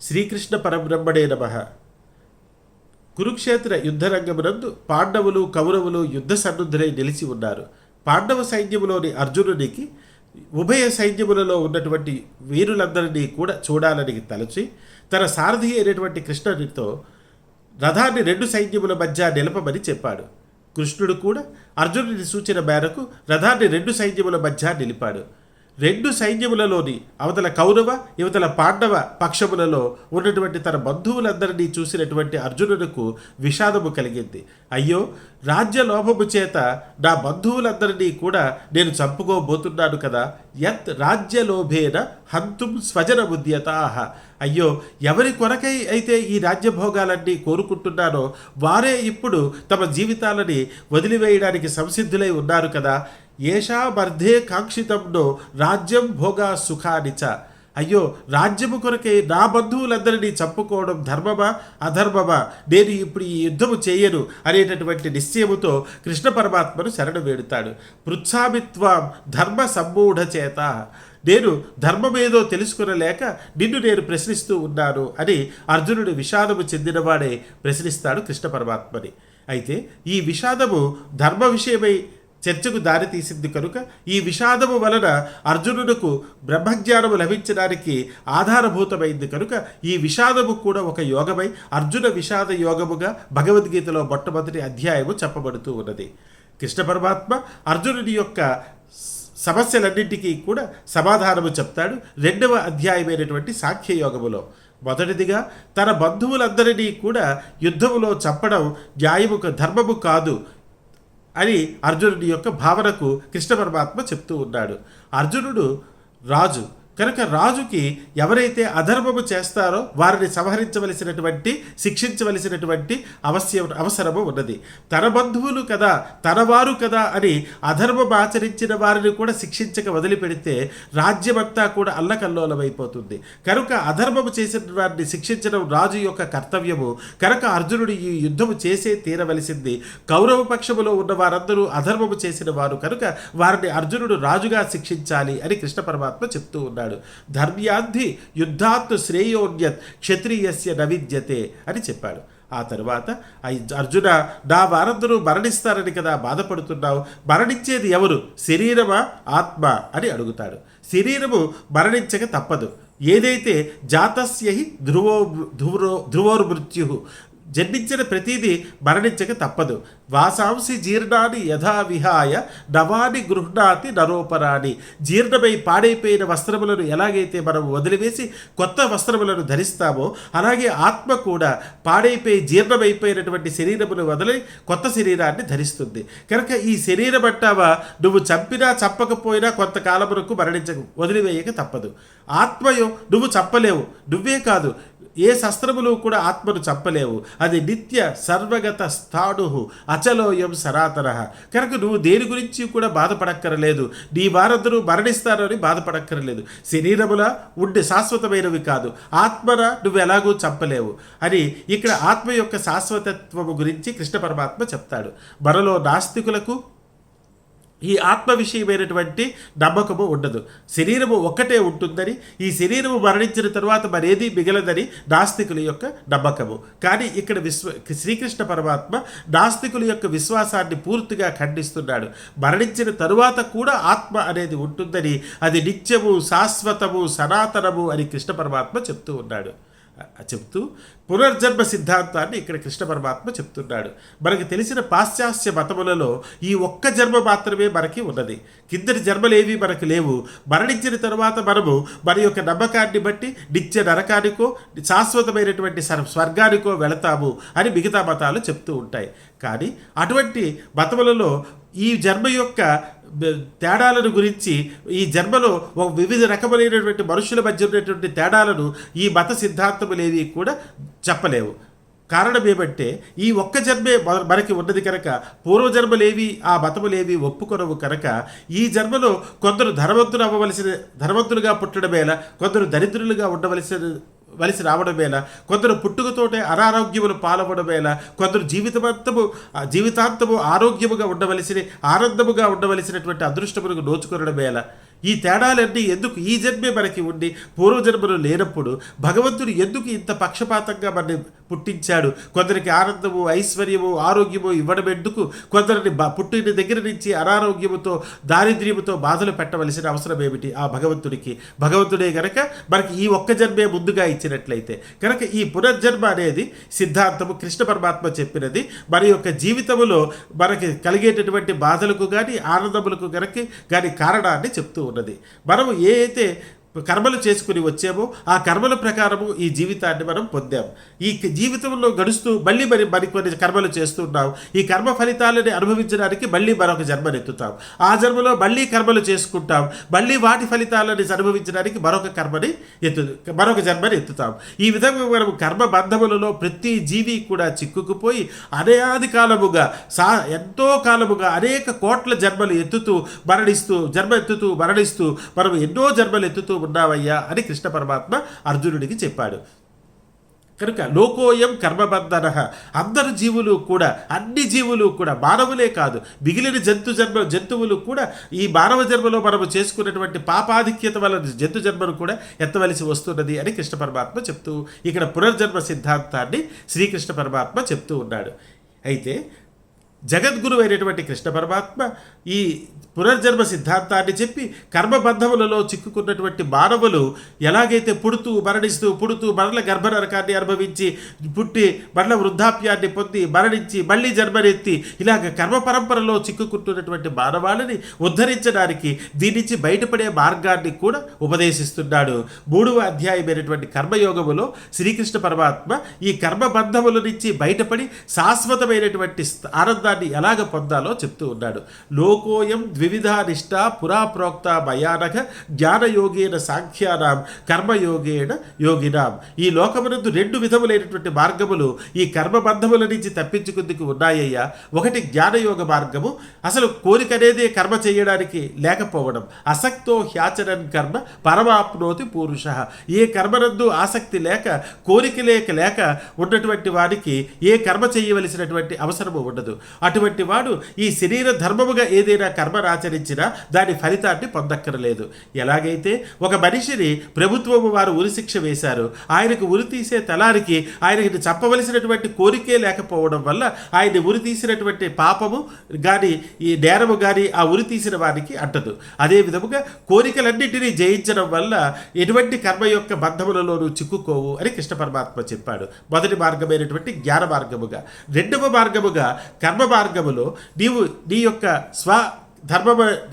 శ్రీకృష్ణ పరబ్రహ్మణే నమః. కురుక్షేత్ర యుద్ధరంగమునందు పాండవులు కౌరవులు యుద్ధ సన్నుద్ధులై నిలిచి ఉన్నారు. పాండవ సైన్యములోని అర్జునునికి ఉభయ సైన్యములలో ఉన్నటువంటి వీరులందరినీ కూడా చూడాలని తలచి తన సారథి అయినటువంటి కృష్ణుడితో రథాన్ని రెండు సైన్యముల మధ్య నిలపమని చెప్పాడు. కృష్ణుడు కూడా అర్జునుడి సూచన మేరకు రథాన్ని రెండు సైన్యముల మధ్య నిలిపాడు. రెండు సైన్యములలోని అవతల కౌరవ యువతల పాండవ పక్షములలో ఉన్నటువంటి తన బంధువులందరినీ చూసినటువంటి అర్జునుడికి విషాదము కలిగింది. అయ్యో, రాజ్య లోభము చేత నా బంధువులందరినీ కూడా నేను చంపుకోబోతున్నాను కదా. యత్ రాజ్యలోభేన హంతుం స్వజన బుద్ధ్యతాహ. అయ్యో, ఎవరి కొరకై అయితే ఈ రాజ్యభోగాలన్నీ కోరుకుంటున్నానో వారే ఇప్పుడు తమ జీవితాలని వదిలివేయడానికి సంసిద్ధులై ఉన్నారు కదా. ఏషా మర్ధే కాంక్షితంలో రాజ్యం భోగా సుఖానిచ. అయ్యో, రాజ్యము కొరకై నా బంధువులందరినీ చంపుకోవడం ధర్మమా అధర్మమా, నేను ఇప్పుడు ఈ యుద్ధము చేయను అనేటటువంటి నిశ్చయముతో కృష్ణ పరమాత్మను శరణు వేడుతాడు. పృచ్ఛామిత్వాం ధర్మ సమ్మూఢ చేత. నేను ధర్మమేదో తెలుసుకునలేక నిన్ను నేను ప్రశ్నిస్తూ ఉన్నాను అని అర్జునుడు విషాదము చెందినవాడే ప్రశ్నిస్తాడు కృష్ణ పరమాత్మని. అయితే ఈ విషాదము ధర్మ విషయమై చర్చకు దారితీసింది కనుక ఈ విషాదము వలన అర్జునుడుకు బ్రహ్మజ్ఞానము లభించడానికి ఆధారభూతమైంది కనుక ఈ విషాదము కూడా ఒక యోగమై అర్జున విషాద యోగముగా భగవద్గీతలో మొట్టమొదటి అధ్యాయము చెప్పబడుతూ ఉన్నది. కృష్ణ పరమాత్మ అర్జునుడి యొక్క సమస్యలన్నింటికీ కూడా సమాధానము చెప్తాడు రెండవ అధ్యాయమైనటువంటి సాంఖ్యయోగములో. మొదటిదిగా తన బంధువులందరినీ కూడా యుద్ధములో చంపడం న్యాయము ధర్మము కాదు అని అర్జునుడి యొక్క భావనకు కృష్ణ పరమాత్మ చెప్తూ ఉన్నాడు. అర్జునుడు రాజు కనుక రాజుకి ఎవరైతే అధర్మము చేస్తారో వారిని సంహరించవలసినటువంటి శిక్షించవలసినటువంటి అవసరము ఉన్నది. తన బంధువులు కదా తన వారు కదా అని అధర్మం ఆచరించిన వారిని కూడా శిక్షించక వదిలిపెడితే రాజ్యమంతా కూడా అల్లకల్లోలమైపోతుంది. కనుక అధర్మము చేసిన వారిని శిక్షించడం రాజు యొక్క కర్తవ్యము. కనుక అర్జునుడు ఈ యుద్ధము చేసే తీరవలసింది. కౌరవ పక్షములో ఉన్న వారందరూ అధర్మము చేసిన వారు కనుక వారిని అర్జునుడు రాజుగా శిక్షించాలి అని కృష్ణ పరమాత్మ చెప్తూ ఉన్నాడు. ధర్మ్యాద్ధి యుద్ధాత్ శ్రేయోన్యత్ క్షత్రియస్య నవిద్యతే అని చెప్పాడు. ఆ తర్వాత అర్జున, నా వారందరూ మరణిస్తారని కదా బాధపడుతున్నావు, మరణించేది ఎవరు, శరీరమా ఆత్మ అని అడుగుతాడు. శరీరము మరణించక తప్పదు. ఏదైతే జాతస్యహి ధ్రువోర్మృత్యు, జన్మించిన ప్రతిదీ మరణించక తప్పదు. వాసాంసి జీర్ణాన్ని యథా విహాయ నవాని గృహ్ణాతి నరోపరాని. జీర్ణమై పాడైపోయిన వస్త్రములను ఎలాగైతే మనం వదిలివేసి కొత్త వస్త్రములను ధరిస్తామో అలాగే ఆత్మ కూడా పాడైపోయి జీర్ణమైపోయినటువంటి శరీరమును వదిలి కొత్త శరీరాన్ని ధరిస్తుంది. కనుక ఈ శరీరం అంటావా, నువ్వు చంపినా చంపకపోయినా కొంతకాలం వరకు వదిలివేయక తప్పదు. ఆత్మయో నువ్వు చంపలేవు. నువ్వే కాదు, ఏ శస్త్రములు కూడా ఆత్మను చంపలేవు. అది నిత్య సర్వగత స్థాణు అచలోయం సనాతన. కనుక నువ్వు దేని గురించి కూడా బాధపడక్కరలేదు. నీ వారందరూ మరణిస్తారని బాధపడక్కరలేదు. శరీరములా ఉండి శాశ్వతమైనవి కాదు, ఆత్మన నువ్వు ఎలాగూ చంపలేవు అని ఇక్కడ ఆత్మ యొక్క శాశ్వతత్వము గురించి కృష్ణ పరమాత్మ చెప్తాడు. మనలో నాస్తికులకు ఈ ఆత్మ విషయమైనటువంటి నమ్మకము ఉండదు. శరీరము ఒక్కటే ఉంటుందని, ఈ శరీరము మరణించిన తరువాత మరేది మిగలదని నాస్తికుల యొక్క నమ్మకము. కానీ ఇక్కడ శ్రీకృష్ణ పరమాత్మ నాస్తికుల యొక్క విశ్వాసాన్ని పూర్తిగా ఖండిస్తున్నాడు. మరణించిన తరువాత కూడా ఆత్మ అనేది ఉంటుందని, అది నిత్యము శాశ్వతము సనాతనము అని కృష్ణ పరమాత్మ చెప్తూ ఉన్నాడు. చెప్తూ పునర్జన్మ సిద్ధాంతాన్ని ఇక్కడ కృష్ణ పరమాత్మ చెప్తున్నాడు. మనకు తెలిసిన పాశ్చాత్య మతములలో ఈ ఒక్క జన్మ మాత్రమే మనకి ఉన్నది. కిందటి జన్మలేవి మనకు లేవు. మరణించిన తరువాత మనము మన యొక్క నమ్మకాన్ని బట్టి నిత్య నరకానికో శాశ్వతమైనటువంటి స్వర్గానికో వెళతాము అని మిగతా మతాలు చెప్తూ ఉంటాయి. కానీ అటువంటి మతములలో ఈ జన్మ యొక్క తేడాలను గురించి, ఈ జన్మలో వివిధ రకమైనటువంటి మనుషుల మధ్య ఉన్నటువంటి తేడాలను ఈ మత సిద్ధాంతములేవి కూడా చెప్పలేవు. కారణం ఏమంటే ఈ ఒక్క జన్మే మనకి ఉన్నది కనుక పూర్వజన్మలేవి ఆ మతములేవి ఒప్పుకొనవు కనుక ఈ జన్మలో కొందరు ధనవంతులుగా పుట్టడమేలా, కొందరు దరిద్రులుగా వలసి రావడమేలా, కొందరు పుట్టుకతోటే అనారోగ్యములు పాలవడమేలా, కొందరు జీవితాంతము ఆరోగ్యముగా ఉండవలసిన ఆనందముగా ఉండవలసినటువంటి అదృష్టములకు నోచుకొనడమేలా. ఈ తేడాలన్నీ ఎందుకు? ఈ జన్మే మనకి ఉండి పూర్వజన్మలు లేనప్పుడు భగవంతుడు ఎందుకు ఇంత పక్షపాతంగా మనని పుట్టించాడు? కొందరికి ఆనందము, ఐశ్వర్యము, ఆరోగ్యము ఇవ్వడం ఎందుకు? కొందరిని పుట్టిన దగ్గర నుంచి అనారోగ్యముతో, దారిద్ర్యముతో బాధలు పెట్టవలసిన అవసరం ఏమిటి ఆ భగవంతుడికి? భగవంతుడే గనక మనకి ఈ ఒక్క జన్మే ముందుగా ఇచ్చినట్లయితే కనుక ఈ పునర్జన్మ అనేది సిద్ధాంతము కృష్ణ పరమాత్మ చెప్పినది మన యొక్క జీవితంలో మనకి కలిగేటటువంటి బాధలకు కానీ ఆనందములకు కానీ కారణాన్ని చెప్తూ ఉన్నది. మనము ఏ అయితే కర్మలు చేసుకుని వచ్చామో ఆ కర్మల ప్రకారము ఈ జీవితాన్ని మనం పొందాం. ఈ జీవితంలో గడుస్తూ మళ్ళీ మరికొన్ని కర్మలు చేస్తున్నాం. ఈ కర్మ ఫలితాలని అనుభవించడానికి మళ్ళీ మరొక జన్మనెత్తుతాం. ఆ జన్మలో మళ్ళీ కర్మలు చేసుకుంటాం. మళ్ళీ వాటి ఫలితాలని అనుభవించడానికి మరొక జన్మని ఎత్తుతాం. ఈ విధంగా మనం కర్మ బంధములలో ప్రతి జీవి కూడా చిక్కుకుపోయి అనాది కాలముగా ఎంతో కాలముగా అనేక కోట్ల జన్మలు ఎత్తుతూ మరణిస్తూ మనం ఎన్నో జన్మలు ఎత్తుతూ ఉన్నావయ్యా అని కృష్ణ పరమాత్మ అర్జునుడికి చెప్పాడు. కనుక లోకోయం కర్మబంధన, అందరు జీవులు కూడా, అన్ని జీవులు కూడా, మానవులే కాదు మిగిలిన జంతువులు కూడా ఈ మానవ జన్మలో మనము చేసుకున్నటువంటి పాపాధిక్యత వలన జంతు జన్మను కూడా ఎత్తవలసి వస్తున్నది అని కృష్ణ పరమాత్మ చెప్తూ ఇక్కడ పునర్జన్మ సిద్ధాంతాన్ని శ్రీకృష్ణ పరమాత్మ చెప్తూ ఉన్నాడు. అయితే జగద్గురు అయినటువంటి కృష్ణ పరమాత్మ ఈ పునర్జన్మ సిద్ధాంతాన్ని చెప్పి కర్మబంధములలో చిక్కుకున్నటువంటి మానవులు ఎలాగైతే పుడుతూ మరల గర్భనరకాన్ని అనుభవించి పుట్టి మరల వృద్ధాప్యాన్ని పొంది మరణించి మళ్ళీ జన్మనెత్తి ఇలాగ కర్మ పరంపరలో చిక్కుకుంటున్నటువంటి మానవాళిని ఉద్ధరించడానికి దీని నుంచి బయటపడే మార్గాన్ని కూడా ఉపదేశిస్తున్నాడు. 3వ అధ్యాయమైనటువంటి కర్మయోగములో శ్రీకృష్ణ పరమాత్మ ఈ కర్మబంధముల నుంచి బయటపడి శాశ్వతమైనటువంటి ఆనందాన్ని ఎలాగ పొందాలో చెప్తూ ఉన్నాడు. లోకోయం ద్విధా నిష్ట పురా ప్రోక్త భయానక జ్ఞానయోగేన సాంఖ్యానాం కర్మయోగేన యోగినాం. ఈ లోకమునందు 2 విధములైనటువంటి మార్గములు ఈ కర్మబంధముల నుంచి తప్పించుకుందుకు ఉన్నాయ్యా. ఒకటి జ్ఞానయోగ మార్గము, అసలు కోరిక అనేదే కర్మ చేయడానికి లేకపోవడం. అసక్తో హ్యాచరన్ కర్మ పరమాప్నోతి పూరుష. ఏ కర్మనందు ఆసక్తి లేక కోరిక లేక ఉన్నటువంటి వాడికి ఏ కర్మ చేయవలసినటువంటి అవసరము ఉండదు. అటువంటి వాడు ఈ శరీర ధర్మముగా ఏదైనా కర్మరాచరించినా దాని ఫలితాన్ని పొందక్కరలేదు. ఎలాగైతే ఒక మనిషిని ప్రభుత్వము వారు ఉరిశిక్ష వేశారు, ఆయనకు ఉరి తీసే తలారికి ఆయనకి చెప్పవలసినటువంటి కోరికే లేకపోవడం వల్ల ఆయన్ని ఉరి తీసినటువంటి పాపము కానీ ఈ నేరము కానీ ఆ ఉరి తీసిన వారికి అంటదు. అదే విధముగా కోరికలన్నింటినీ జయించడం వల్ల ఎటువంటి కర్మ యొక్క బంధములలోనూ చిక్కుకోవు అని కృష్ణ పరమాత్మ చెప్పాడు. మొదటి మార్గమైనటువంటి జ్ఞాన మార్గముగా. 2వ మార్గముగా కర్మ మార్గములో నీవు నీ యొక్క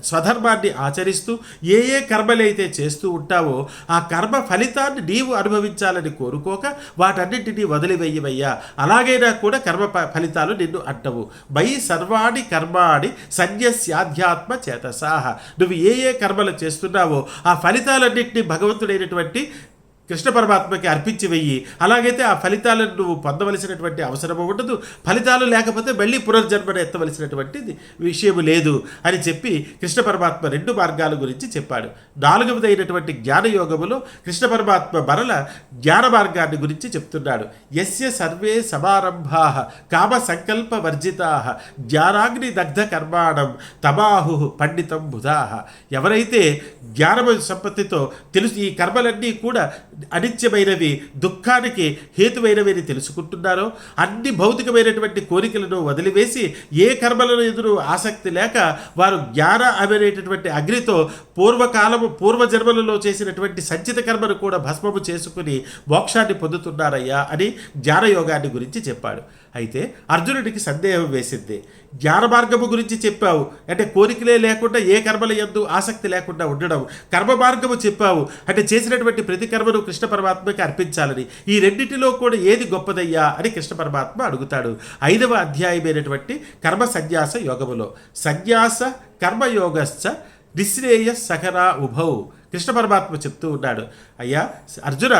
స్వధర్మాన్ని ఆచరిస్తూ ఏ కర్మలైతే చేస్తూ ఉంటావో ఆ కర్మ ఫలితాన్ని నీవు అనుభవించాలని కోరుకోక వాటన్నింటినీ వదిలివేయవయ్యా. అలాగైనా కూడా కర్మ ఫలితాలు నిన్ను అంటవు. మై సర్వాణి కర్మాణి సన్యస్యాధ్యాత్మ చేతసాహ. నువ్వు ఏ కర్మలు చేస్తున్నావో ఆ ఫలితాలన్నింటినీ భగవంతుడైనటువంటి కృష్ణ పరమాత్మకి అర్పించి వెయ్యి. అలాగైతే ఆ ఫలితాలను నువ్వు పొందవలసినటువంటి అవసరము ఉండదు. ఫలితాలు లేకపోతే మళ్ళీ పునర్జన్మను ఎత్తవలసినటువంటి విషయము లేదు అని చెప్పి కృష్ణ పరమాత్మ 2 మార్గాల గురించి చెప్పాడు. 4వదైనటువంటి జ్ఞానయోగములో కృష్ణ పరమాత్మ మరల జ్ఞాన మార్గాన్ని గురించి చెప్తున్నాడు. యస్య సర్వే సమారంభాః కామ సంకల్ప వర్జితాః జ్ఞానాగ్ని దగ్ధ కర్మాణం తమాహు పండితం బుధాః. ఎవరైతే జ్ఞాన సంపత్తితో తెలుసు ఈ కర్మలన్నీ కూడా అనిత్యమైనవి, దుఃఖానికి హేతువైనవి అని తెలుసుకుంటున్నారో, అన్ని భౌతికమైనటువంటి కోరికలను వదిలివేసి ఏ కర్మలను ఎదురు ఆసక్తి లేక వారు జ్ఞాన అనేటటువంటి అగ్నితో పూర్వజన్మలలో చేసినటువంటి సంచిత కర్మను కూడా భస్మము చేసుకుని మోక్షాన్ని పొందుతున్నారయ్యా అని జ్ఞానయోగాన్ని గురించి చెప్పాడు. అయితే అర్జునుడికి సందేహం వేసింది. జ్ఞాన మార్గము గురించి చెప్పావు అంటే కోరికలే లేకుండా ఏ కర్మల యందు ఆసక్తి లేకుండా ఉండడం, కర్మ మార్గము చెప్పావు అంటే చేసినటువంటి ప్రతి కర్మను కృష్ణ పరమాత్మకి అర్పించాలని. ఈ రెండింటిలో కూడా ఏది గొప్పదయ్యా అని కృష్ణ పరమాత్మ అడుగుతాడు. 5వ అధ్యాయమైనటువంటి కర్మ సన్యాస యోగములో సన్యాస కర్మయోగశ్చ నిశ్రేయ సకరా ఉభౌ కృష్ణ పరమాత్మ చెప్తూ ఉన్నాడు. అయ్యా అర్జున,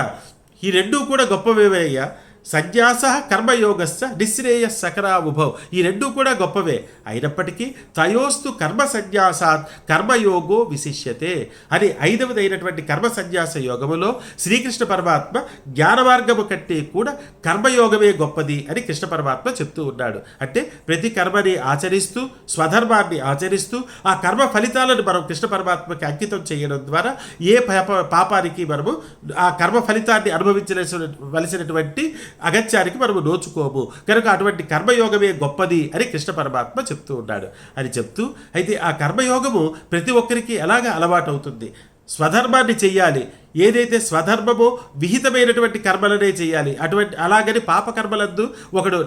ఈ రెండూ కూడా గొప్పవేవే అయ్యా. సన్యాస కర్మయోగస్స నిశ్రేయ సకరా ఉభౌ. ఈ రెండూ కూడా గొప్పవే అయినప్పటికీ తయోస్తు కర్మ సన్యాసాత్ కర్మయోగో విశిష్యతే అని 5వదైనటువంటి కర్మ సన్యాస యోగములో శ్రీకృష్ణ పరమాత్మ జ్ఞాన మార్గము కంటే కూడా కర్మయోగమే గొప్పది అని కృష్ణ పరమాత్మ చెప్తూ ఉన్నాడు. అంటే ప్రతి కర్మని ఆచరిస్తూ స్వధర్మాన్ని ఆచరిస్తూ ఆ కర్మ ఫలితాలను మనం కృష్ణ పరమాత్మకి అంకితం చేయడం ద్వారా ఏ పాపానికి మనము ఆ కర్మ ఫలితాన్ని అనుభవించవలసినటువంటి అగత్యానికి మనము నోచుకోము. కనుక అటువంటి కర్మయోగమే గొప్పది అని కృష్ణ పరమాత్మ చెప్తూ ఉన్నాడు. అని చెప్తూ అయితే ఆ కర్మయోగము ప్రతి ఒక్కరికి ఎలాగ అలవాటు అవుతుంది. స్వధర్మాన్ని చెయ్యాలి. ఏదైతే స్వధర్మమో విహితమైనటువంటి కర్మలనే చేయాలి. అటువంటి అలాగని పాపకర్మలందు ఒకడు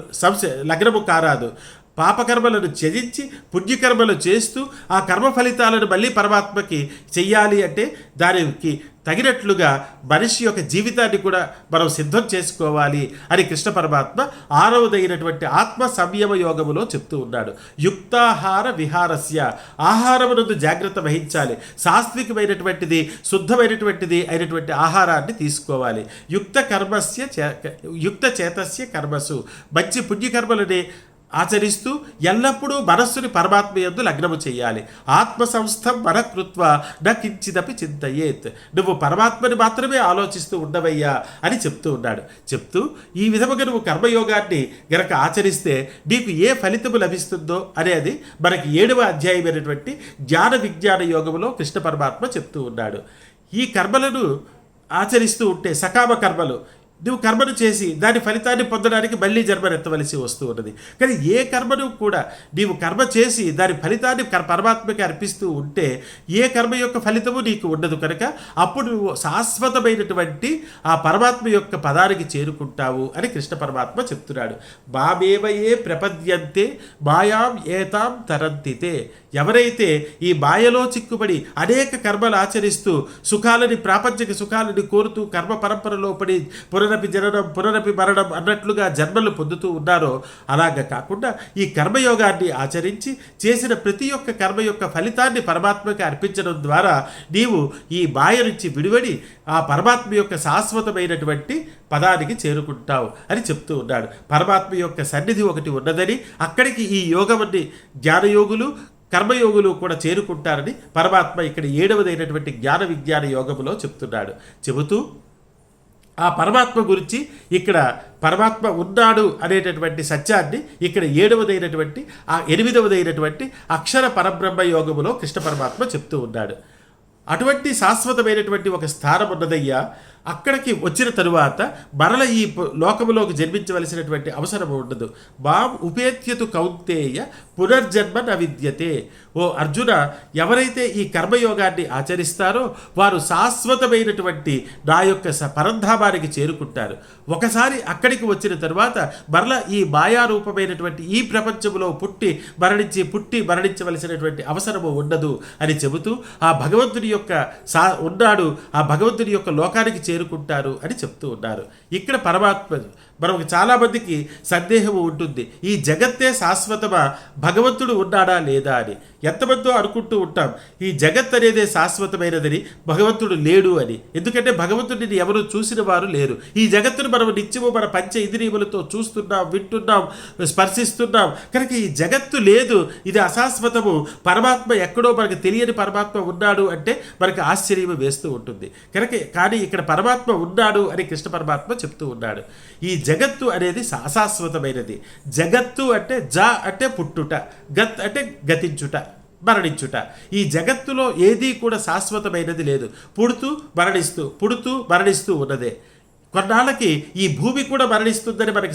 లగ్నము కారాదు. పాపకర్మలను త్యజించి పుణ్యకర్మలు చేస్తూ ఆ కర్మ ఫలితాలను మళ్ళీ పరమాత్మకి చెయ్యాలి అంటే దానికి తగినట్లుగా మనిషి యొక్క జీవితాన్ని కూడా మనం సిద్ధం చేసుకోవాలి అని కృష్ణ పరమాత్మ 6వదైనటువంటి ఆత్మ సంయమ యోగములో చెప్తూ ఉన్నాడు. యుక్తాహార విహారస్య, ఆహారమునందు జాగ్రత్త వహించాలి. సాత్వికమైనటువంటిది శుద్ధమైనటువంటిది అయినటువంటి ఆహారాన్ని తీసుకోవాలి. యుక్త చేతస్య కర్మసు, మంచి పుణ్యకర్మలని ఆచరిస్తూ ఎల్లప్పుడూ మనస్సుని పరమాత్మ యందు లగ్నము చేయాలి. ఆత్మ సంస్థం మనకృత్వ న కించిదపి చింతయేత్, నువ్వు పరమాత్మని మాత్రమే ఆలోచిస్తూ ఉండవయ్యా అని చెప్తూ ఉన్నాడు. చెప్తూ ఈ విధముగా నువ్వు కర్మయోగాన్ని గనక ఆచరిస్తే నీకు ఏ ఫలితము లభిస్తుందో అనేది మనకి 7వ అధ్యాయమైనటువంటి జ్ఞాన విజ్ఞాన యోగములో కృష్ణ పరమాత్మ చెప్తూ ఉన్నాడు. ఈ కర్మలను ఆచరిస్తూ ఉంటే సకామ కర్మలు నువ్వు కర్మను చేసి దాని ఫలితాన్ని పొందడానికి మళ్ళీ జన్మనెత్తవలసి వస్తూ ఉన్నది. కానీ ఏ కర్మను కూడా నీవు కర్మ చేసి దాని ఫలితాన్ని పరమాత్మకి అర్పిస్తూ ఉంటే ఏ కర్మ యొక్క ఫలితము నీకు ఉండదు. కనుక అప్పుడు నువ్వు శాశ్వతమైనటువంటి ఆ పరమాత్మ యొక్క పదానికి చేరుకుంటావు అని కృష్ణ పరమాత్మ చెప్తున్నాడు. మామేవయే ప్రపద్యంతే మాయాం ఏతాం తరంతితే, ఎవరైతే ఈ మాయలో చిక్కుబడి అనేక కర్మలు ఆచరిస్తూ సుఖాలని ప్రాపంచిక సుఖాలని కోరుతూ కర్మ పరంపరలో పడి పునరపి జననం పునరపి మరణం అన్నట్లుగా జన్మలు పొందుతూ ఉన్నారో అలాగ కాకుండా ఈ కర్మయోగాన్ని ఆచరించి చేసిన ప్రతి ఒక్క కర్మ యొక్క ఫలితాన్ని పరమాత్మకి అర్పించడం ద్వారా నీవు ఈ మాయ నుంచి విడివడి ఆ పరమాత్మ యొక్క శాశ్వతమైనటువంటి పదానికి చేరుకుంటావు అని చెప్తూ ఉన్నాడు. పరమాత్మ యొక్క సన్నిధి ఒకటి ఉన్నదని అక్కడికి ఈ యోగమని జ్ఞానయోగులు కర్మయోగులు కూడా చేరుకుంటారని పరమాత్మ ఇక్కడ 7వదైనటువంటి జ్ఞాన విజ్ఞాన యోగములో చెప్తున్నాడు. చెబుతూ ఆ పరమాత్మ గురించి ఇక్కడ పరమాత్మ ఉన్నాడు అనేటటువంటి సత్యాన్ని ఇక్కడ 7వదైనటువంటి ఆ 8వదైనటువంటి అక్షర పరబ్రహ్మ యోగములో కృష్ణ పరమాత్మ చెప్తూ ఉన్నాడు. అటువంటి శాశ్వతమైనటువంటి ఒక స్థానం ఉన్నదయ్యా. అక్కడికి వచ్చిన తరువాత మరల ఈ లోకములోకి జన్మించవలసినటువంటి అవసరం ఉండదు. మాం ఉపేత్యతు కౌంతేయ పునర్జన్మ న విద్యతే. ఓ అర్జున, ఎవరైతే ఈ కర్మయోగాన్ని ఆచరిస్తారో వారు శాశ్వతమైనటువంటి నా యొక్క పరంధామానికి చేరుకుంటారు. ఒకసారి అక్కడికి వచ్చిన తరువాత మరలా ఈ మాయారూపమైనటువంటి ఈ ప్రపంచంలో పుట్టి మరణించవలసినటువంటి అవసరము ఉండదు అని చెబుతూ ఆ భగవంతుని యొక్క ఉన్నాడు, ఆ భగవంతుని యొక్క లోకానికి చేరుకుంటారు అని చెప్తూ ఉన్నారు. ఇక్కడ పరమాత్మ మనకు చాలామందికి సందేహం ఉంటుంది, ఈ జగత్తే శాశ్వతమా, భగవంతుడు ఉన్నాడా లేదా అని. ఎంతమందో అనుకుంటూ ఉంటాం ఈ జగత్ అనేదే శాశ్వతమైనదని, భగవంతుడు లేడు అని. ఎందుకంటే భగవంతుడిని ఎవరు చూసిన వారు లేరు. ఈ జగత్తును మనం నిత్యము మన పంచ ఇంద్రియములతో చూస్తున్నాం, వింటున్నాం, స్పర్శిస్తున్నాం. కనుక ఈ జగత్తు లేదు, ఇది అశాశ్వతము, పరమాత్మ ఎక్కడో మనకు తెలియని పరమాత్మ ఉన్నాడు అంటే మనకు ఆశ్చర్యం వేస్తూ ఉంటుంది. కానీ ఇక్కడ పరమాత్మ ఉన్నాడు అని కృష్ణ పరమాత్మ చెప్తూ ఉన్నాడు. ఈ జగత్తు అనేది అశాశ్వతమైనది. జగత్తు అంటే అంటే పుట్టుట, గత్ అంటే గతించుట, మరణించుట. ఈ జగత్తులో ఏదీ కూడా శాశ్వతమైనది లేదు. పుడుతూ మరణిస్తూ ఉన్నదే. కొన్నాళ్ళకి ఈ భూమి కూడా మరణిస్తుందని మనకి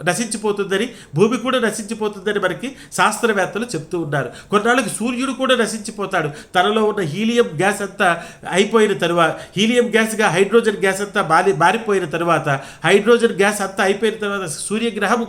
నశించిపోతుందని, భూమి కూడా నశించిపోతుందని మనకి శాస్త్రవేత్తలు చెప్తూ ఉన్నారు. కొన్నాళ్ళకి సూర్యుడు కూడా నశించిపోతాడు. తనలో ఉన్న హీలియం గ్యాస్ అంతా అయిపోయిన తరువాత, హీలియం గ్యాస్గా హైడ్రోజన్ గ్యాస్ అంతా మారిపోయిన తరువాత, హైడ్రోజన్ గ్యాస్ అంతా అయిపోయిన తర్వాత సూర్యగ్రహము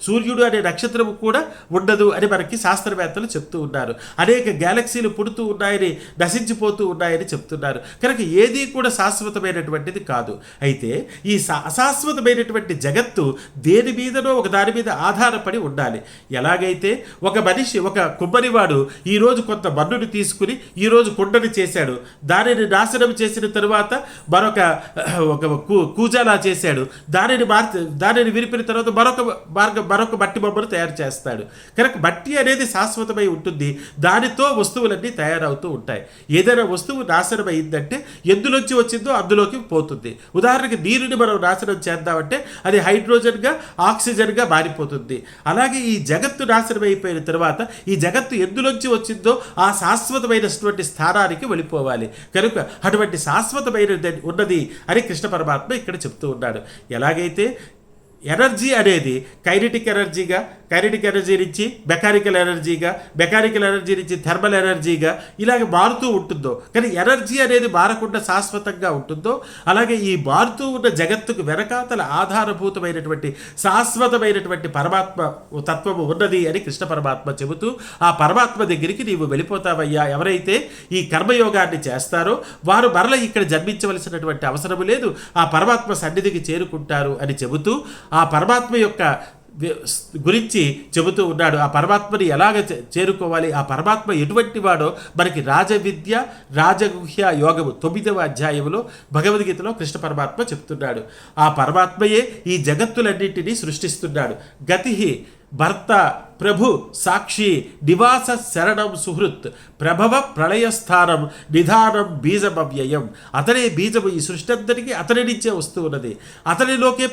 సూర్యుడు అనే నక్షత్రము కూడా ఉండదు అని మనకి శాస్త్రవేత్తలు చెప్తూ ఉన్నారు. అనేక గ్యాలక్సీలు పుడుతూ ఉన్నాయని, నశించిపోతూ ఉన్నాయని చెప్తున్నారు. కనుక ఏదీ కూడా శాశ్వతమైనటువంటిది కాదు. అయితే ఈ అశాశ్వతమైనటువంటి జగత్తు దేని మీదనో ఒక దాని మీద ఆధారపడి ఉండాలి. ఎలాగైతే ఒక మనిషి, ఒక కుమ్మరివాడు ఈరోజు కొంత మన్నుని తీసుకుని ఈరోజు కుండని చేశాడు, దానిని నాశనం చేసిన తరువాత ఒక కూజాలా చేశాడు, దానిని విరిపిన తర్వాత మరొక మట్టి బొమ్మను తయారు చేస్తాడు. కనుక మట్టి అనేది శాశ్వతమై ఉంటుంది, దానితో వస్తువులన్నీ తయారవుతూ ఉంటాయి. ఏదైనా వస్తువు నాశనం అయిందంటే ఎందులోంచి వచ్చిందో అందులోకి పోతుంది. ఉదాహరణకి నీరుని మనం నాశనం చేద్దామంటే అది హైడ్రోజన్గా, ఆక్సిజన్గా మారిపోతుంది. అలాగే ఈ జగత్తు నాశనం అయిపోయిన తర్వాత ఈ జగత్తు ఎందులోంచి వచ్చిందో ఆ శాశ్వతమైనటువంటి స్థానానికి వెళ్ళిపోవాలి. కనుక అటువంటి శాశ్వతమైన ఉన్నది అని కృష్ణ పరమాత్మ ఇక్కడ చెప్తూ ఉన్నాడు. ఎలాగైతే ఎనర్జీ అనేది కైనెటిక్ ఎనర్జీ నుంచి మెకానికల్ ఎనర్జీ నుంచి థర్మల్ ఎనర్జీగా ఇలాగ మారుతూ ఉంటుందో, కానీ ఎనర్జీ అనేది మారకుండా శాశ్వతంగా ఉంటుందో, అలాగే ఈ మారుతూ ఉన్న జగత్తుకు వెనకాతల ఆధారభూతమైనటువంటి శాశ్వతమైనటువంటి పరమాత్మ తత్వము ఉన్నది అని కృష్ణ పరమాత్మ చెబుతూ, ఆ పరమాత్మ దగ్గరికి నీవు వెళ్ళిపోతావయ్యా. ఎవరైతే ఈ కర్మయోగాన్ని చేస్తారో వారు మరల ఇక్కడ జన్మించవలసినటువంటి అవసరం లేదు, ఆ పరమాత్మ సన్నిధికి చేరుకుంటారు అని చెబుతూ ఆ పరమాత్మ యొక్క గురించి చెబుతూ ఉన్నాడు. ఆ పరమాత్మని ఎలాగ చేరుకోవాలి, ఆ పరమాత్మ ఎటువంటి వాడో మనకి రాజవిద్య రాజగుహ్య యోగము 9వ అధ్యాయంలో భగవద్గీతలో కృష్ణ పరమాత్మ చెప్తున్నాడు. ఆ పరమాత్మయే ఈ జగత్తులన్నింటినీ సృష్టిస్తున్నాడు. గతి భర్త ప్రభు సాక్షి నివాస శరణం సుహృత్ ప్రభవ ప్రళయస్థానం నిధానం బీజమవ్యయం. అతనే బీజము, ఈ సృష్టి అంతటికి అతని నుంచే వస్తూ ఉన్నది. అతనిలోకే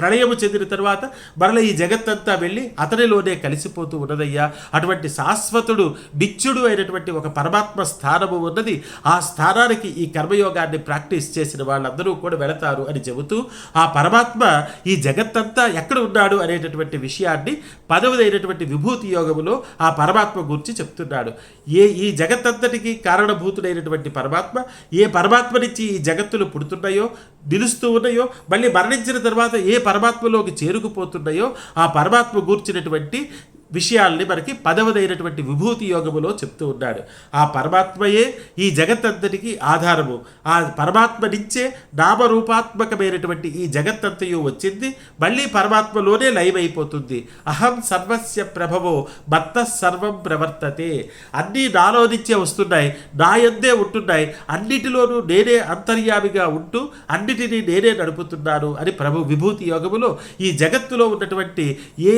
ప్రళయము చెందిన తర్వాత మరల ఈ జగత్తంతా వెళ్ళి అతనిలోనే కలిసిపోతూ ఉన్నదయ్యా. అటువంటి శాశ్వతుడు నిత్యుడు అయినటువంటి ఒక పరమాత్మ స్థానము ఉన్నది. ఆ స్థానానికి ఈ కర్మయోగాన్ని ప్రాక్టీస్ చేసిన వాళ్ళందరూ కూడా వెళతారు అని చెబుతూ, ఆ పరమాత్మ ఈ జగత్తంతా ఎక్కడ ఉన్నాడు అనేటటువంటి విషయాన్ని 10వదైనటువంటి విభూతి యోగములో ఆ పరమాత్మ గురించి చెప్తున్నాడు. ఈ జగత్తంతటికి కారణభూతుడైనటువంటి పరమాత్మ, ఏ పరమాత్మ నుంచి ఈ జగత్తులు పుడుతున్నాయో, నిలుస్తూ ఉన్నాయో, మళ్ళీ మరణించిన తర్వాత ఏ పరమాత్మలోకి చేరుకుపోతున్నాయో ఆ పరమాత్మ గూర్చినటువంటి విషయాల్ని మనకి 10వదైనటువంటి విభూతి యోగములో చెప్తూ ఉన్నాడు. ఆ పరమాత్మయే ఈ జగత్తంతటికి ఆధారము. ఆ పరమాత్మ నుంచే నామరూపాత్మకమైనటువంటి ఈ జగత్తంతయు వచ్చింది, మళ్ళీ పరమాత్మలోనే లయమైపోతుంది. అహం సర్వస్య ప్రభవో మత్త సర్వం ప్రవర్తతే. అన్నీ నాలో నుంచే వస్తున్నాయి, నా యందే ఉంటున్నాయి, అన్నిటిలోనూ నేనే అంతర్యామిగా ఉంటూ అన్నిటినీ నేనే నడుపుతున్నాను అని ప్రభు విభూతి యోగములో ఈ జగత్తులో ఉన్నటువంటి ఏ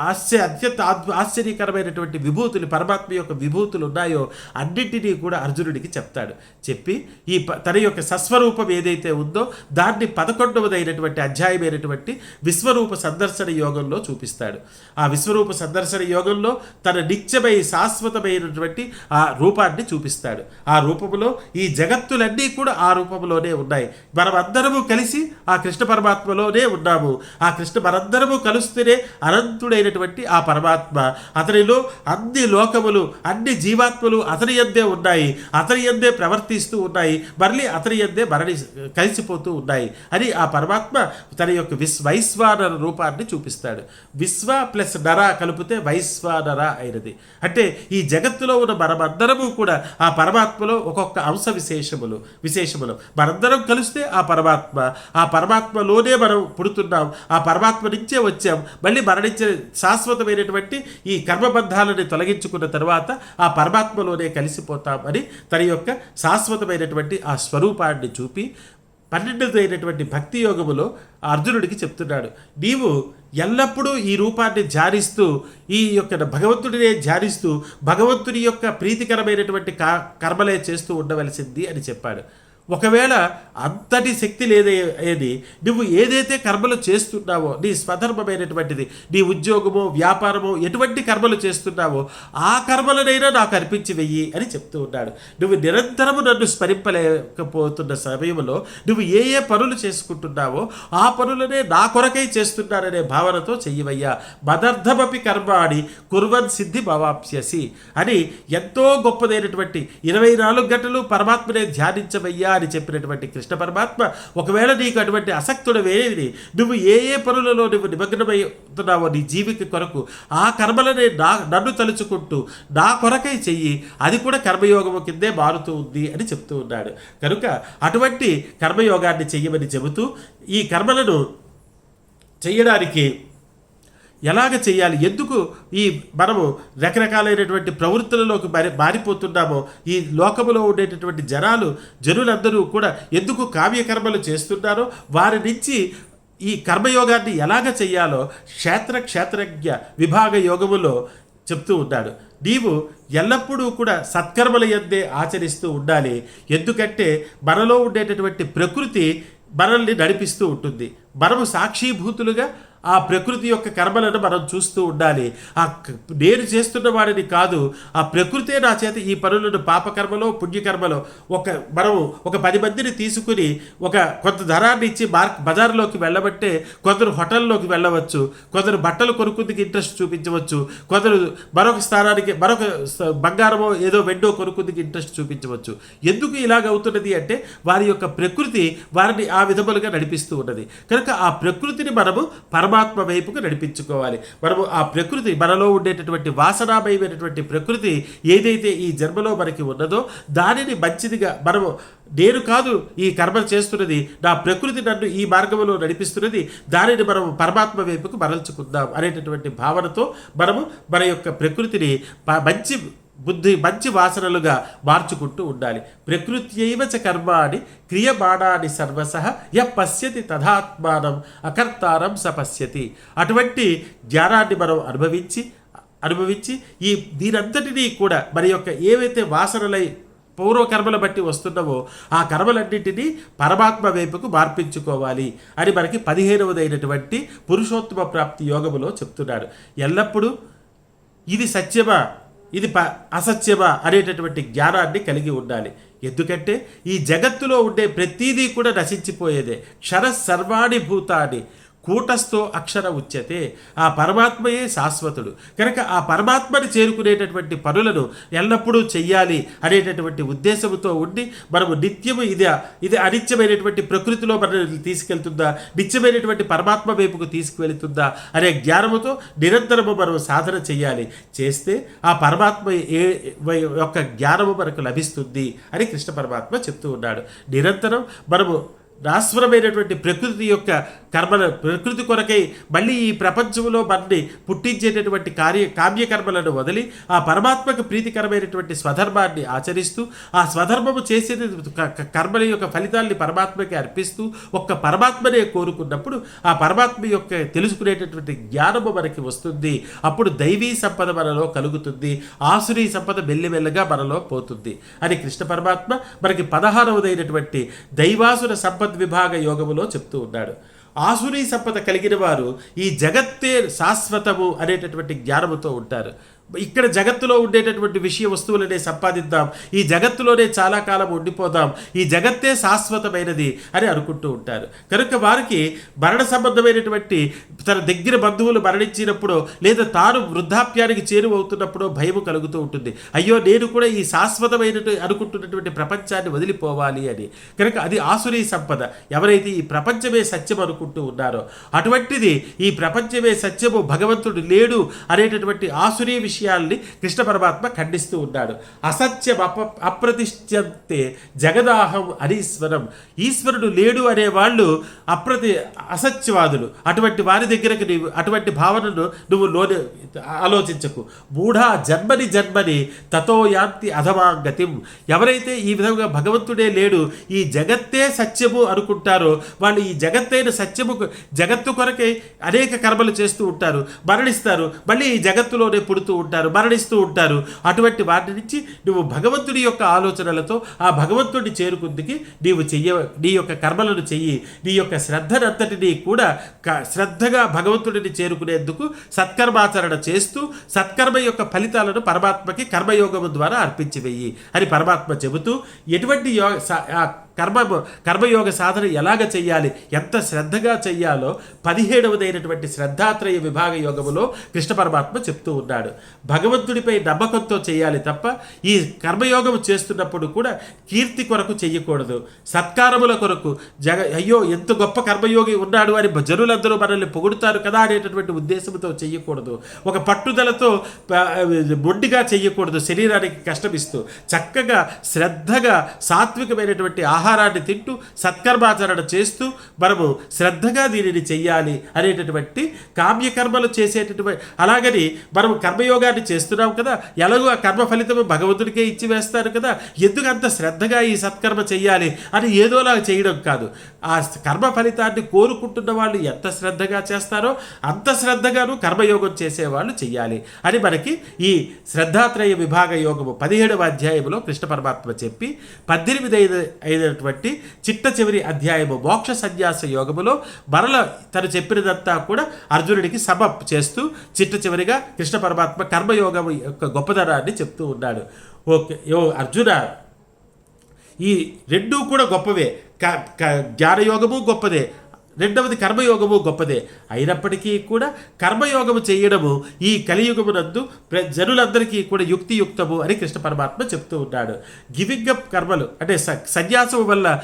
అత్యంత ఆశ్చర్యకరమైనటువంటి విభూతులు, పరమాత్మ యొక్క విభూతులు ఉన్నాయో అన్నింటినీ కూడా అర్జునుడికి చెప్తాడు. చెప్పి ఈ తన యొక్క సస్వరూపం ఏదైతే ఉందో దాన్ని 11వదైనటువంటి అధ్యాయమైనటువంటి విశ్వరూప సందర్శన యోగంలో చూపిస్తాడు. ఆ విశ్వరూప సందర్శన యోగంలో తన నిత్యమై శాశ్వతమైనటువంటి ఆ రూపాన్ని చూపిస్తాడు. ఆ రూపంలో ఈ జగత్తులన్నీ కూడా ఆ రూపంలోనే ఉన్నాయి. మనం అందరము కలిసి ఆ కృష్ణ పరమాత్మలోనే ఉన్నాము. ఆ కృష్ణ మనందరము కలుస్తేనే అనంతుడైనటువంటి ఆ పరమాత్మ, అతనిలో అన్ని లోకములు, అన్ని జీవాత్మలు అతని యందే ఉన్నాయి, అతని యందే ప్రవర్తిస్తూ ఉన్నాయి, మళ్ళీ అతని యందే కలిసిపోతూ ఉన్నాయి అని ఆ పరమాత్మ తన యొక్క వైశ్వానర రూపాన్ని చూపిస్తాడు. విశ్వ ప్లస్ నర కలిపితే వైశ్వానర అయినది. అంటే ఈ జగత్తులో ఉన్న మనమందరము కూడా ఆ పరమాత్మలో ఒక్కొక్క అంశ విశేషములు మనందరం కలిస్తే ఆ పరమాత్మలోనే మనం పుడుతున్నాం, ఆ పరమాత్మ నుంచే వచ్చాం. మళ్ళీ మరణించే శాశ్వతమైనటువంటి ఈ కర్మబంధాలను తొలగించుకున్న తర్వాత ఆ పరమాత్మలోనే కలిసిపోతాం అని తన యొక్క శాశ్వతమైనటువంటి ఆ స్వరూపాన్ని చూపి 12వదైనటువంటి భక్తి యోగములో అర్జునుడికి చెప్తున్నాడు. నీవు ఎల్లప్పుడూ ఈ రూపాన్ని ధ్యానిస్తూ, ఈ యొక్క భగవంతుడినే ధ్యానిస్తూ భగవంతుని యొక్క ప్రీతికరమైనటువంటి కర్మలే చేస్తూ ఉండవలసింది అని చెప్పాడు. ఒకవేళ అంతటి శక్తి లేదేది, నువ్వు ఏదైతే కర్మలు చేస్తున్నావో, నీ స్వధర్మమైనటువంటిది, నీ ఉద్యోగమో వ్యాపారమో ఎటువంటి కర్మలు చేస్తున్నావో ఆ కర్మలనైనా నాకు అర్పించి వెయ్యి అని చెప్తూ ఉన్నాడు. నువ్వు నిరంతరము నన్ను స్మరింపలేకపోతున్న సమయంలో నువ్వు ఏ పనులు చేసుకుంటున్నావో ఆ పనులనే నా కొరకై చేస్తున్నాననే భావనతో చెయ్యవయ్యా. మదర్థమపి కర్మాణి కుర్వన్ సిద్ధి భవాప్స్యసి అని ఎంతో గొప్పదైనటువంటి 24 గంటలు పరమాత్మనే ధ్యానించవయ్యా అని చెప్పినటువంటి కృష్ణ పరమాత్మ, ఒకవేళ నీకు అటువంటి ఆసక్తుడవేది, నువ్వు ఏ ఏ పనులలో నువ్వు నిమగ్నమవుతున్నావో నీ జీవిక కొరకు, ఆ కర్మలనే నన్ను తలుచుకుంటూ నా కొరకై చెయ్యి, అది కూడా కర్మయోగము కిందే మారుతూ ఉంది అని చెప్తూ ఉన్నాడు. కనుక అటువంటి కర్మయోగాన్ని చెయ్యమని చెబుతూ, ఈ కర్మలను చెయ్యడానికి ఎలాగ చేయాలి, ఎందుకు ఈ మనము రకరకాలైనటువంటి ప్రవృత్తులలోకి మారిపోతున్నామో, ఈ లోకములో ఉండేటటువంటి జనులందరూ కూడా ఎందుకు కావ్యకర్మలు చేస్తున్నారో, వారి నుంచి ఈ కర్మయోగాన్ని ఎలాగ చెయ్యాలో క్షేత్రజ్ఞ విభాగ యోగములో చెప్తూ ఉన్నాడు. నీవు ఎల్లప్పుడూ కూడా సత్కర్మల యందే ఆచరిస్తూ ఉండాలి. ఎందుకంటే మనలో ఉండేటటువంటి ప్రకృతి మనల్ని నడిపిస్తూ ఉంటుంది. మనము సాక్షిభూతులుగా ఆ ప్రకృతి యొక్క కర్మలను మనం చూస్తూ ఉండాలి. నేను చేస్తున్న వాడిని కాదు, ఆ ప్రకృతే నా చేత ఈ పనులను పాపకర్మలో పుణ్యకర్మలో మనము ఒక 10 మందిని తీసుకుని కొంత ధరాన్ని ఇచ్చి బజార్లోకి వెళ్ళబట్టే కొందరు హోటల్లోకి వెళ్ళవచ్చు, కొందరు బట్టలు కొనుక్కుందుకు ఇంట్రెస్ట్ చూపించవచ్చు, కొందరు మరొక స్థానానికి మరొక బంగారమో ఏదో వెండో కొనుక్కుందుకు ఇంట్రెస్ట్ చూపించవచ్చు. ఎందుకు ఇలాగ అవుతున్నది అంటే వారి యొక్క ప్రకృతి వారిని ఆ విధములుగా నడిపిస్తూ ఉన్నది. కనుక ఆ ప్రకృతిని మనము పరమాత్మ వైపుకు నడిపించుకోవాలి. మనము ఆ ప్రకృతి, మనలో ఉండేటటువంటి వాసనామయమైనటువంటి ప్రకృతి ఏదైతే ఈ జన్మలో మనకి ఉన్నదో దానిని మంచిదిగా మనము, నేను కాదు ఈ కర్మ చేస్తున్నది, నా ప్రకృతి నన్ను ఈ మార్గంలో నడిపిస్తున్నది, దానిని మనము పరమాత్మ వైపుకు మరల్చుకుందాం అనేటటువంటి భావనతో మనము మన యొక్క ప్రకృతిని మంచి వాసనలుగా మార్చుకుంటూ ఉండాలి. ప్రకృత్యైవచ కర్మాణి క్రియమాణాని సర్వసః య పశ్యతి తథాత్మానం అకర్తారం స పశ్యతి. అటువంటి జ్ఞానాన్ని మనం అనుభవించి ఈ దీనంతటినీ కూడా మన యొక్క ఏవైతే వాసనలై పూర్వకర్మల బట్టి వస్తున్నావో ఆ కర్మలన్నింటినీ పరమాత్మ వైపుకు మార్పించుకోవాలి అని మనకి 15వదైనటువంటి పురుషోత్తమ ప్రాప్తి యోగములో చెప్తున్నాడు. ఎల్లప్పుడూ ఇది సత్యమా, ఇది అసత్యమా అనేటటువంటి జ్ఞానాన్ని కలిగి ఉండాలి. ఎందుకంటే ఈ జగత్తులో ఉండే ప్రతీదీ కూడా నశించిపోయేదే. క్షర సర్వాణి భూతాన్ని కూటస్థో అక్షర ఉచ్యతే. ఆ పరమాత్మయే శాశ్వతుడు. కనుక ఆ పరమాత్మని చేరుకునేటటువంటి పనులను ఎల్లప్పుడూ చెయ్యాలి అనేటటువంటి ఉద్దేశంతో ఉండి మనము నిత్యము ఇది అనిత్యమైనటువంటి ప్రకృతిలో మనల్ని తీసుకెళ్తుందా, నిత్యమైనటువంటి పరమాత్మ వైపుకు తీసుకువెళుతుందా అనే జ్ఞానముతో నిరంతరము మనం సాధన చెయ్యాలి. చేస్తే ఆ పరమాత్మ యొక్క జ్ఞానము మనకు లభిస్తుంది అని కృష్ణ పరమాత్మ చెప్తూ ఉన్నాడు. నిరంతరం మనము నాశ్వరమైనటువంటి ప్రకృతి యొక్క ప్రకృతి కొరకై మళ్ళీ ఈ ప్రపంచంలో మనని పుట్టించేటటువంటి కామ్యకర్మలను వదిలి ఆ పరమాత్మకు ప్రీతికరమైనటువంటి స్వధర్మాన్ని ఆచరిస్తూ ఆ స్వధర్మము చేసే కర్మల యొక్క ఫలితాన్ని పరమాత్మకి అర్పిస్తూ ఒక్క పరమాత్మనే కోరుకున్నప్పుడు ఆ పరమాత్మ యొక్క తెలుసుకునేటటువంటి జ్ఞానము మనకి వస్తుంది. అప్పుడు దైవీ సంపద మనలో కలుగుతుంది, ఆసురీ సంపద మెల్లిమెల్లగా మనలో పోతుంది అని కృష్ణ పరమాత్మ మనకి 16వదైనటువంటి దైవాసుర సంపద విభాగ యోగములో చెప్తూ ఉన్నాడు. ఆసురీ సంపద కలిగిన వారు ఈ జగత్తే శాశ్వతము అనేటటువంటి జ్ఞానముతో ఉంటారు. ఇక్కడ జగత్తులో ఉండేటటువంటి విషయ వస్తువులనే సంపాదిద్దాం, ఈ జగత్తులోనే చాలా కాలం ఉండిపోదాం, ఈ జగత్తే శాశ్వతమైనది అని అనుకుంటూ ఉంటారు. కనుక వారికి మరణ సంబంధమైనటువంటి తన దగ్గర బంధువులు మరణించినప్పుడు లేదా తాను వృద్ధాప్యానికి చేరువవుతున్నప్పుడు భయము కలుగుతూ ఉంటుంది. అయ్యో నేను కూడా ఈ శాశ్వతమైన అనుకుంటున్నటువంటి ప్రపంచాన్ని వదిలిపోవాలి అని. కనుక అది ఆసురీ సంపద. ఎవరైతే ఈ ప్రపంచమే సత్యం అనుకుంటూ ఉన్నారో అటువంటిది, ఈ ప్రపంచమే సత్యము, భగవంతుడు లేడు అనేటటువంటి ఆసురీ విషయాల్ని కృష్ణ పరమాత్మ ఖండిస్తూ ఉన్నాడు. అసత్యం అప్రతిష్ఠ్యంతే జగదాహం అనీశ్వరం. ఈశ్వరుడు లేడు అనేవాళ్ళు అసత్యవాదులు. అటువంటి వారి దగ్గరకు నీవు అటువంటి భావనను నువ్వు ఆలోచించకు. మూఢా జన్మని తతో యాంతి అధమాగతిం. ఎవరైతే ఈ విధంగా భగవంతుడే లేడు, ఈ జగత్తే సత్యము అనుకుంటారో వాళ్ళు ఈ జగత్తైన జగత్తు కొరకే అనేక కర్మలు చేస్తూ ఉంటారు, మరణిస్తారు, మళ్ళీ ఈ జగత్తులోనే పుడుతూ ఉంటారు, మరణిస్తూ ఉంటారు. అటువంటి వాటి నుంచి నువ్వు భగవంతుడి యొక్క ఆలోచనలతో ఆ భగవంతుడిని చేరుకుందికి నీ యొక్క కర్మలను చెయ్యి. నీ యొక్క శ్రద్ధనంతటినీ కూడా శ్రద్ధగా భగవంతుడిని చేరుకునేందుకు సత్కర్మాచరణ చేస్తూ సత్కర్మ యొక్క ఫలితాలను పరమాత్మకి కర్మయోగము ద్వారా అర్పించివేయి అని పరమాత్మ చెబుతూ ఎటువంటి కర్మయోగ సాధన ఎలాగ చెయ్యాలి, ఎంత శ్రద్ధగా చెయ్యాలో 17వదైనటువంటి శ్రద్ధాత్రయ విభాగ యోగములో కృష్ణ పరమాత్మ చెప్తూ ఉన్నాడు. భగవంతుడిపై నమ్మకంతో చేయాలి తప్ప ఈ కర్మయోగం చేస్తున్నప్పుడు కూడా కీర్తి కొరకు చెయ్యకూడదు, సత్కారముల కొరకు అయ్యో ఎంత గొప్ప కర్మయోగి ఉన్నాడు అని జనులందరూ మనల్ని పొగుడుతారు కదా అనేటటువంటి ఉద్దేశంతో చెయ్యకూడదు. ఒక పట్టుదలతో మొండిగా చెయ్యకూడదు, శరీరానికి కష్టమిస్తూ చక్కగా శ్రద్ధగా సాత్వికమైనటువంటి ఆహారాన్ని తింటూ సత్కర్మాచరణ చేస్తూ మనము శ్రద్ధగా దీనిని చెయ్యాలి అనేటటువంటి కామ్యకర్మలు చేసేటటువంటి. అలాగని మనం కర్మయోగాన్ని చేస్తున్నాం కదా, ఎలాగో ఆ కర్మ ఫలితము భగవంతుడికే ఇచ్చి వేస్తారు కదా, ఎందుకు అంత శ్రద్ధగా ఈ సత్కర్మ చెయ్యాలి అని ఏదోలా చేయడం కాదు. ఆ కర్మ ఫలితాన్ని కోరుకుంటున్న వాళ్ళు ఎంత శ్రద్ధగా చేస్తారో అంత శ్రద్ధగాను కర్మయోగం చేసేవాళ్ళు చెయ్యాలి అని మనకి ఈ శ్రద్ధాత్రయ విభాగ యోగము 17వ అధ్యాయంలో కృష్ణ పరమాత్మ చెప్పి 18 అయినటువంటి చిట్ట చివరి అధ్యాయము మోక్ష సన్యాస యోగములో మరల తను చెప్పినదంతా కూడా అర్జునుడికి సమ చేస్తూ చిట్ట చివరిగా కృష్ణ పరమాత్మ కర్మయోగం యొక్క గొప్పదనాన్ని చెప్తూ ఉన్నాడు. ఓకే అర్జున, ఈ రెండూ కూడా గొప్పవే, జ్ఞానయోగము గొప్పదే, రెండవది కర్మయోగము గొప్పదే. అయినప్పటికీ కూడా కర్మయోగము చేయడము ఈ కలియుగమునందు జనులందరికీ కూడా యుక్తియుక్తము అని కృష్ణ పరమాత్మ చెప్తూ ఉన్నాడు. గివింగ్ అప్ కర్మలు అంటే సన్యాసము వల్ల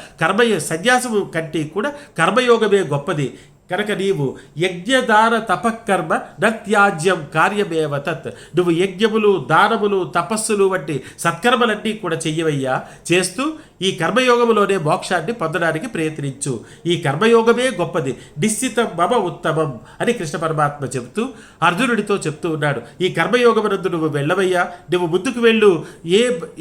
సన్యాసము కంటే కూడా కర్మయోగమే గొప్పది. కనుక నీవు యజ్ఞదాన తపకర్మ నత్యాజ్యం కార్యమేవ తత్, నువ్వు యజ్ఞములు దానములు తపస్సులు వంటి సత్కర్మలన్నీ కూడా చెయ్యవయ్యా, చేస్తూ ఈ కర్మయోగములోనే మోక్షాన్ని పొందడానికి ప్రయత్నించు, ఈ కర్మయోగమే గొప్పది, నిశ్చితం మమ ఉత్తమం అని కృష్ణ పరమాత్మ చెబుతూ అర్జునుడితో చెప్తూ ఉన్నాడు. ఈ కర్మయోగమునందు నువ్వు వెళ్ళవయ్యా, నువ్వు ముందుకు వెళ్ళు,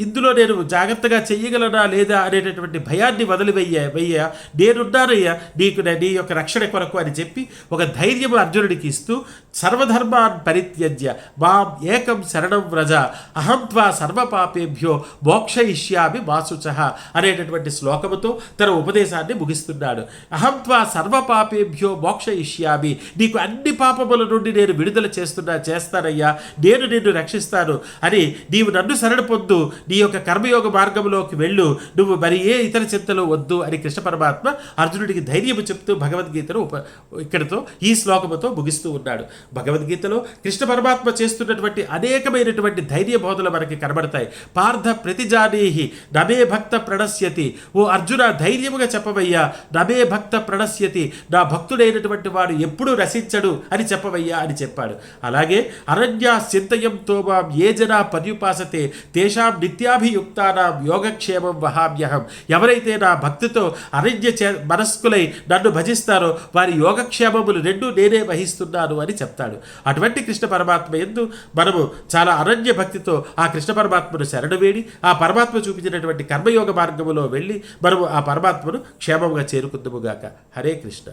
ఇందులో నేను జాగ్రత్తగా చెయ్యగలనా లేదా అనేటటువంటి భయాన్ని వదిలివయ్యా, నేనున్నానయ్యా నీకు, నీ యొక్క రక్షణ కొరకు అని చెప్పి ఒక ధైర్యం అర్జునుడికి ఇస్తూ సర్వధర్మాన్ పరిత్యజ్య మాం ఏకం శరణం వ్రజ అహం త్వా సర్వపాపేభ్యో మోక్షయిష్యామి మా శుచః అనేటటువంటి శ్లోకముతో తన ఉపదేశాన్ని ముగిస్తున్నాడు. అహం త్వా సర్వపాపేభ్యో మోక్షయిష్యామి, నీకు అన్ని పాపముల నుండి నేను విడుదల చేస్తానయ్యా, నేను నిన్ను రక్షిస్తాను అని నీవు నన్ను శరణ పొందు, నీ యొక్క కర్మయోగ మార్గంలోకి వెళ్ళు, నువ్వు మరి ఏ ఇతర చింతలు వద్దు అని కృష్ణ పరమాత్మ అర్జునుడికి ధైర్యం చెప్తూ భగవద్గీతను ఇక్కడితో ఈ శ్లోకముతో ముగిస్తూ ఉన్నాడు. భగవద్గీతలో కృష్ణ పరమాత్మ చేస్తున్నటువంటి అనేకమైనటువంటి ధైర్య బోధలు మనకి కనబడతాయి. పార్థ ప్రతిజానీహి నమే భక్త ప్రణశ్యతి, ఓ అర్జున ధైర్యముగా చెప్పవయ్యా, నమే భక్త ప్రణశ్యతి, నా భక్తుడైనటువంటి వాడు ఎప్పుడూ రసించడు అని చెప్పవయ్యా అని చెప్పాడు. అలాగే అరణ్యా చింతయంతో మాం ఏ జనా పర్యుపాసతే తేషాం నిత్యాభియుక్తానాం యోగక్షేమం వహామ్యహం, ఎవరైతే నా భక్తితో అరణ్య మనస్కులై నన్ను భజిస్తారో వారి యోగక్షేమములు రెండూ నేనే వహిస్తున్నాను అని చెప్తాడు. అటువంటి కృష్ణ పరమాత్మ యందు మనము చాలా అనన్య భక్తితో ఆ కృష్ణ పరమాత్మను శరణు వేడి ఆ పరమాత్మ చూపించినటువంటి కర్మయోగ మార్గములో వెళ్ళి మనము ఆ పరమాత్మను క్షేమంగా చేరుకుందుముగాక. హరే కృష్ణ.